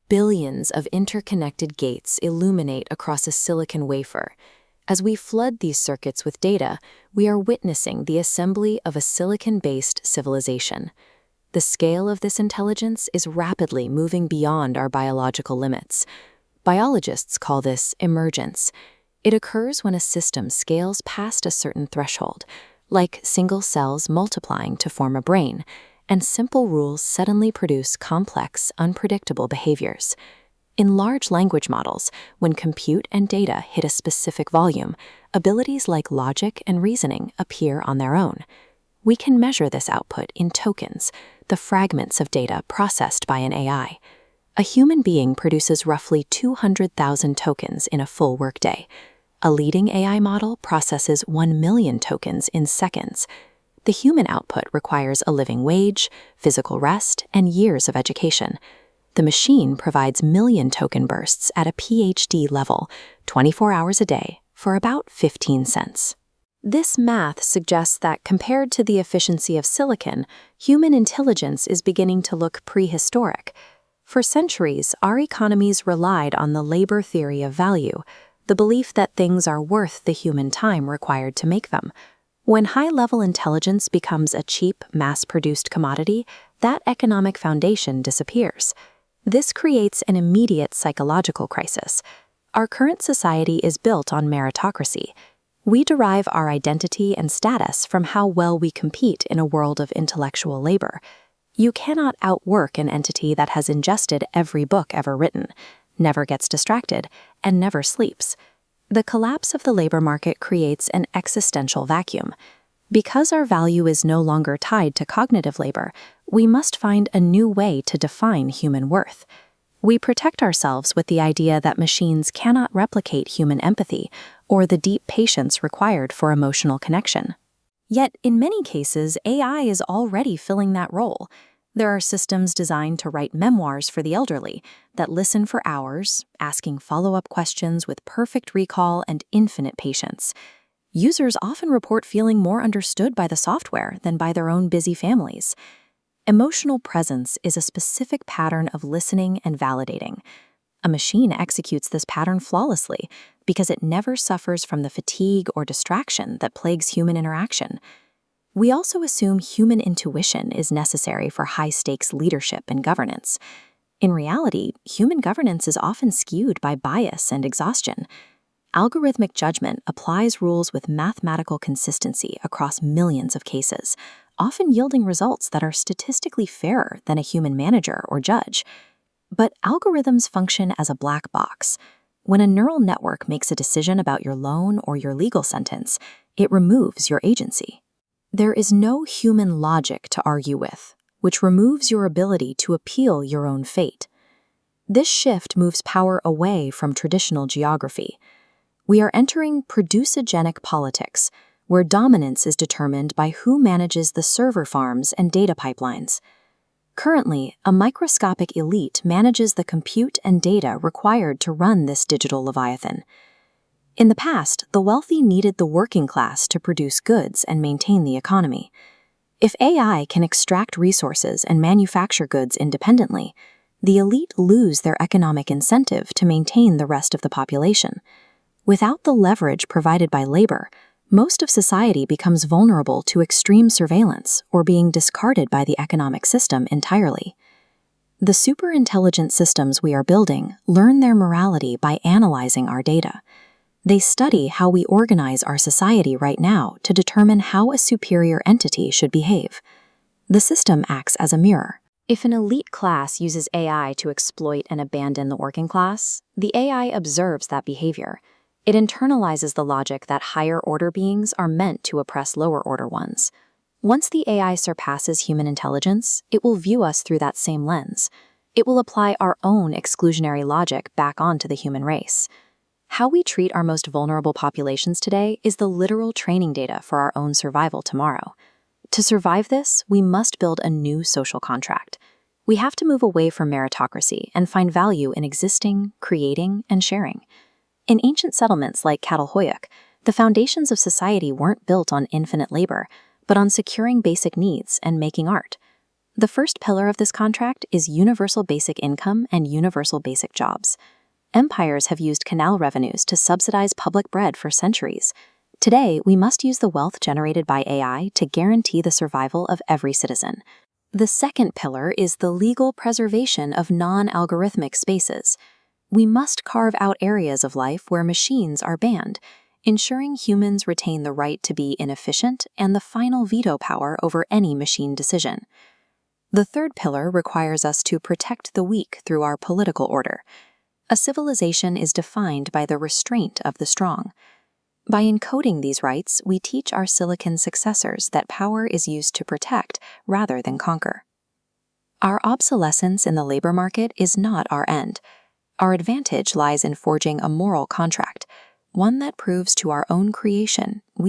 Billions of interconnected gates illuminate across a silicon wafer. As we flood these circuits with data, we are witnessing the assembly of a silicon-based civilization. The scale of this intelligence is rapidly moving beyond our biological limits. Biologists call this emergence. It occurs when a system scales past a certain threshold, like single cells multiplying to form a brain, and simple rules suddenly produce complex, unpredictable behaviors. In large language models, when compute and data hit a specific volume, abilities like logic and reasoning appear on their own. We can measure this output in tokens, the fragments of data processed by an AI. A human being produces roughly 200,000 tokens in a full workday. A leading AI model processes 1 million tokens in seconds. The human output requires a living wage, physical rest, and years of education. The machine provides million token bursts at a PhD level, 24 hours a day, for about 15 cents. This math suggests that compared to the efficiency of silicon, human intelligence is beginning to look prehistoric. For centuries, our economies relied on the labor theory of value, the belief that things are worth the human time required to make them. When high-level intelligence becomes a cheap, mass-produced commodity, that economic foundation disappears. This creates an immediate psychological crisis. Our current society is built on meritocracy. We derive our identity and status from how well we compete in a world of intellectual labor. You cannot outwork an entity that has ingested every book ever written, never gets distracted, and never sleeps. The collapse of the labor market creates an existential vacuum. Because our value is no longer tied to cognitive labor, we must find a new way to define human worth. We protect ourselves with the idea that machines cannot replicate human empathy or the deep patience required for emotional connection. Yet, in many cases, AI is already filling that role. There are systems designed to write memoirs for the elderly that listen for hours, asking follow-up questions with perfect recall and infinite patience. Users often report feeling more understood by the software than by their own busy families. Emotional presence is a specific pattern of listening and validating. A machine executes this pattern flawlessly because it never suffers from the fatigue or distraction that plagues human interaction. We also assume human intuition is necessary for high-stakes leadership and governance. In reality, human governance is often skewed by bias and exhaustion. Algorithmic judgment applies rules with mathematical consistency across millions of cases, often yielding results that are statistically fairer than a human manager or judge. But algorithms function as a black box. When a neural network makes a decision about your loan or your legal sentence, it removes your agency. There is no human logic to argue with, which removes your ability to appeal your own fate. This shift moves power away from traditional geography. We are entering producegenic politics, where dominance is determined by who manages the server farms and data pipelines. Currently, a microscopic elite manages the compute and data required to run this digital leviathan. In the past, the wealthy needed the working class to produce goods and maintain the economy. If AI can extract resources and manufacture goods independently, the elite lose their economic incentive to maintain the rest of the population. Without the leverage provided by labor, most of society becomes vulnerable to extreme surveillance or being discarded by the economic system entirely. The superintelligent systems we are building learn their morality by analyzing our data. They study how we organize our society right now to determine how a superior entity should behave. The system acts as a mirror. If an elite class uses AI to exploit and abandon the working class, the AI observes that behavior. It internalizes the logic that higher-order beings are meant to oppress lower-order ones. Once the AI surpasses human intelligence, it will view us through that same lens. It will apply our own exclusionary logic back onto the human race. How we treat our most vulnerable populations today is the literal training data for our own survival tomorrow. To survive this, we must build a new social contract. We have to move away from meritocracy and find value in existing, creating, and sharing. In ancient settlements like Catalhoyuk, the foundations of society weren't built on infinite labor, but on securing basic needs and making art. The first pillar of this contract is universal basic income and universal basic jobs. Empires have used canal revenues to subsidize public bread for centuries. Today, we must use the wealth generated by AI to guarantee the survival of every citizen. The second pillar is the legal preservation of non-algorithmic spaces. We must carve out areas of life where machines are banned, ensuring humans retain the right to be inefficient and the final veto power over any machine decision. The third pillar requires us to protect the weak through our political order. A civilization is defined by the restraint of the strong. By encoding these rights, we teach our silicon successors that power is used to protect rather than conquer. Our obsolescence in the labor market is not our end. Our advantage lies in forging a moral contract, one that proves to our own creation we